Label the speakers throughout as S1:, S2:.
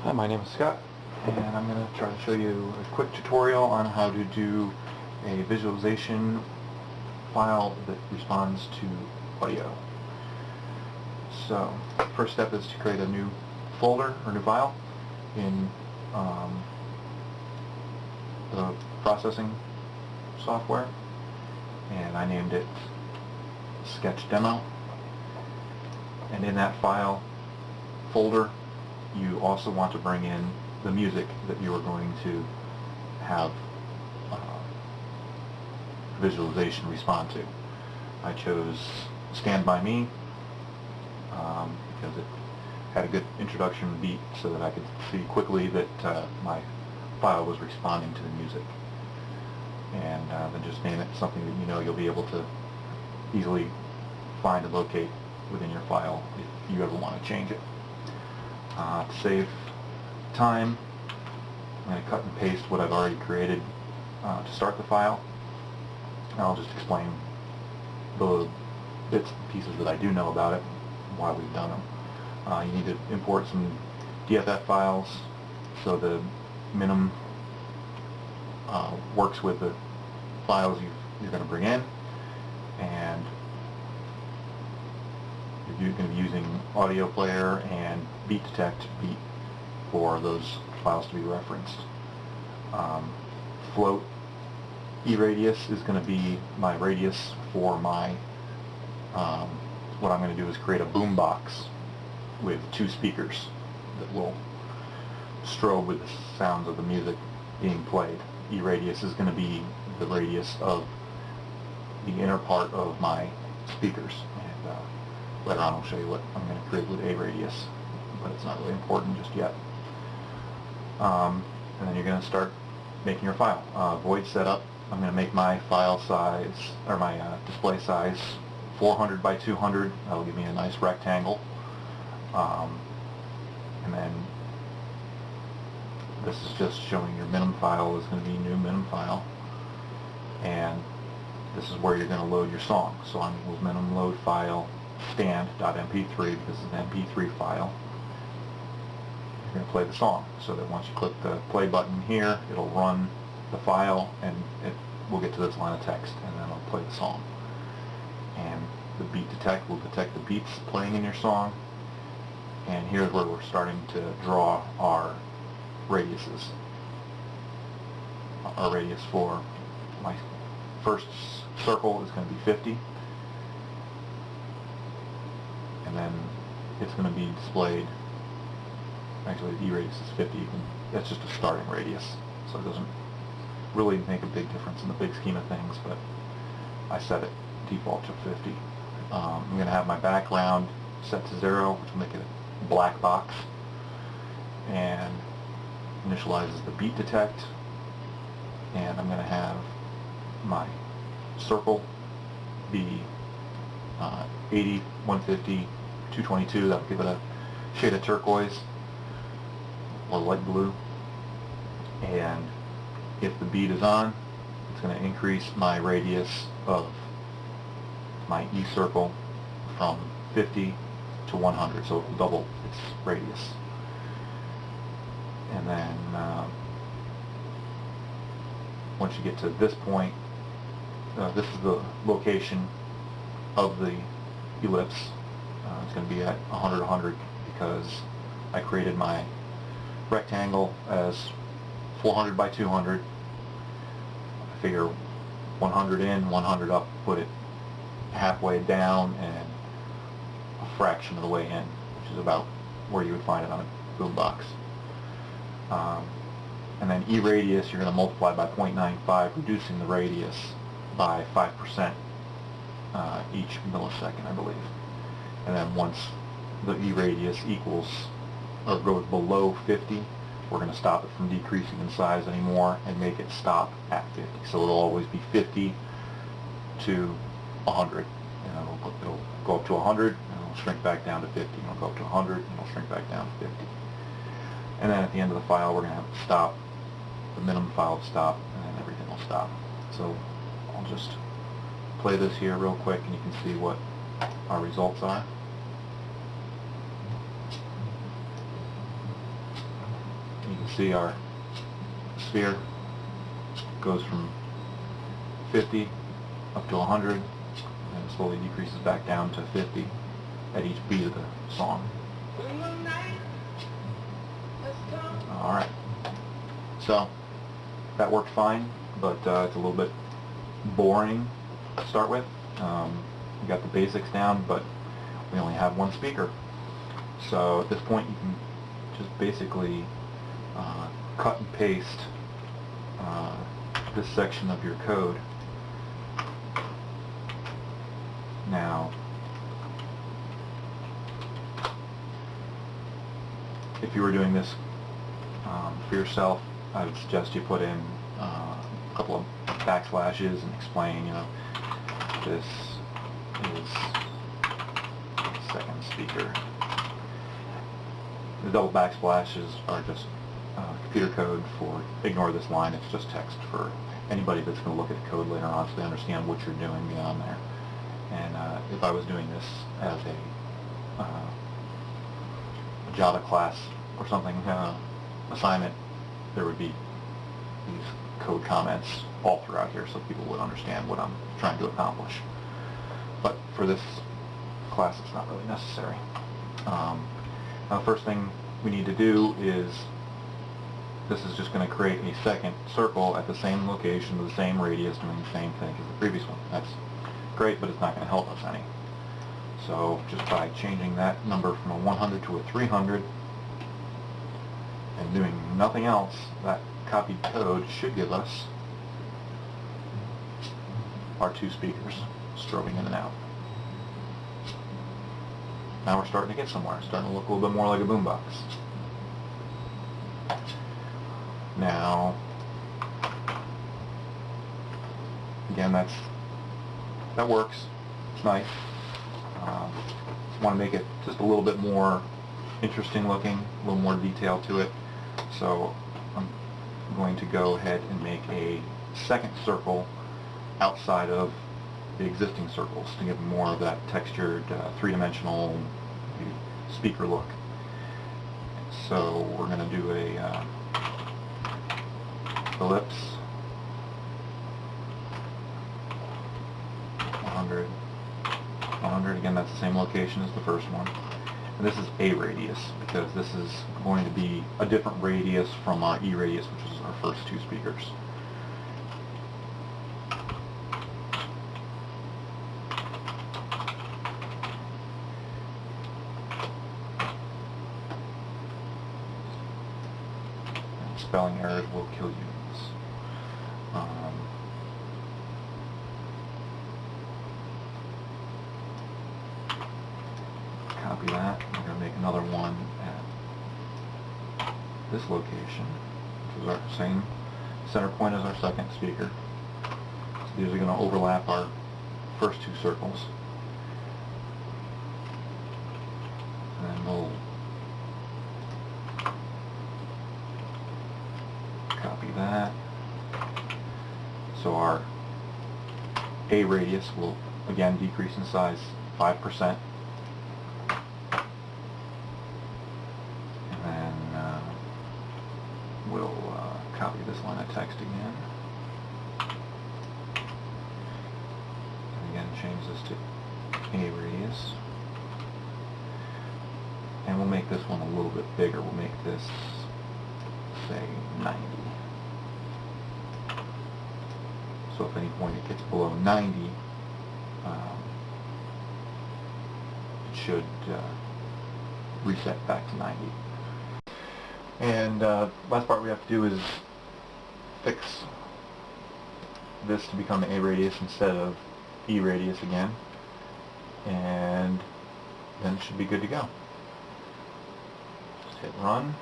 S1: Hi, my name is Scott, and I'm going to try to show you a quick tutorial on how to do a visualization file that responds to audio. So, first step is to create a new folder or new file in the processing software, and I named it Sketch Demo. And in that file folder, you also want to bring in the music that you are going to have visualization respond to. I chose Stand By Me because it had a good introduction beat so that I could see quickly that my file was responding to the music. And then just name it something that you know you'll be able to easily find and locate within your file if you ever want to change it. To save time, I'm going to cut and paste what I've already created to start the file. And I'll just explain the bits and pieces that I do know about it and why we've done them. You need to import some DFF files so the minimum works with the files you're going to bring in, and you're going to be using audio player and beat detect beat for those files to be referenced. Float E-radius is going to be my radius for my what I'm going to do is create a boom box with two speakers that will strobe with the sounds of the music being played. E-radius is going to be the radius of the inner part of my speakers, and later on I'll show you what I'm going to create with A-radius, but it's not really important just yet. And then you're going to start making your file. Void setup, I'm going to make my file size, or my display size 400 by 200. That'll give me a nice rectangle. And then this is just showing your minim file is going to be new minim file. And this is where you're going to load your song. So I'm with minim load file stand.mp3 because it's an mp3 file. You're going to play the song, so that once you click the play button here, it'll run the file and it will get to this line of text, and then it'll play the song. And the beat detect will detect the beats playing in your song, and here's where we're starting to draw our radiuses. Our radius for my first circle is going to be 50, and then it's going to be displayed. Actually, the E-radius is 50. That's just a starting radius, so it doesn't really make a big difference in the big scheme of things, but I set it default to 50. I'm going to have my background set to 0, which will make it a black box, and initializes the beat detect, and I'm going to have my circle be 80, 150, 222. That'll give it a shade of turquoise or light blue. And if the beat is on, it's going to increase my radius of my E circle from 50 to 100, so it will double its radius. And then once you get to this point, this is the location of the ellipse. It's going to be at 100, 100 because I created my rectangle as 400 by 200. I figure 100 in, 100 up, put it halfway down and a fraction of the way in, which is about where you would find it on a boombox. And then E-radius you're going to multiply by 0.95, reducing the radius by 5% each millisecond, I believe. And then once the E-radius equals or goes below 50, we're going to stop it from decreasing in size anymore and make it stop at 50. So it'll always be 50 to 100. And it'll go up to 100 and it'll shrink back down to 50. And it'll go up to 100 and it'll shrink back down to 50. And then at the end of the file we're going to have to stop, the minimum file to stop, and then everything will stop. So I'll just play this here real quick and you can see what our results are. You can see our sphere goes from 50 up to 100 and slowly decreases back down to 50 at each beat of the song. Alright, so that worked fine, but it's a little bit boring to start with. We got the basics down, but we only have one speaker. So at this point you can just basically cut and paste this section of your code. Now, if you were doing this for yourself, I would suggest you put in a couple of backslashes and explain, you know, this is the second speaker. The double backsplashes are just computer code for ignore this line. It's just text for anybody that's going to look at the code later on so they understand what you're doing beyond there. And if I was doing this as a Java class or something assignment, there would be these code comments all throughout here so people would understand what I'm trying to accomplish. But for this class, it's not really necessary. Now, the first thing we need to do is, this is just going to create a second circle at the same location with the same radius doing the same thing as the previous one. That's great, but it's not going to help us any. So just by changing that number from a 100 to a 300 and doing nothing else, that copied code should give us our two speakers strobing in and out. Now we're starting to get somewhere. It's starting to look a little bit more like a boombox. Now, again, that works. It's nice. Want to make it just a little bit more interesting looking, a little more detail to it. So I'm going to go ahead and make a second circle outside of the existing circles to give more of that textured, three-dimensional speaker look. So we're going to do a ellipse, 100, 100. Again, that's the same location as the first one. And this is A radius because this is going to be a different radius from our E radius, which is our first two speakers. Spelling errors will kill you. Copy that. We're going to make another one at this location, which is our same center point as our second speaker. So these are going to overlap our first two circles. And then we'll copy that. So our A radius will again decrease in size 5%. And then we'll copy this line of text again. And again change this to A radius. And we'll make this one a little bit bigger. We'll make this, say, 90. So if at any point it gets below 90, it should reset back to 90. And last part we have to do is fix this to become A radius instead of E radius again, and then it should be good to go. Just hit run.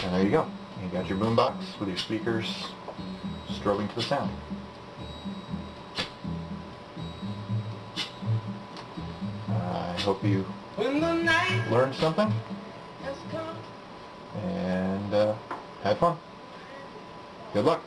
S1: And there you go. You got your boombox with your speakers strobing to the sound. I hope you learned something and had fun. Good luck.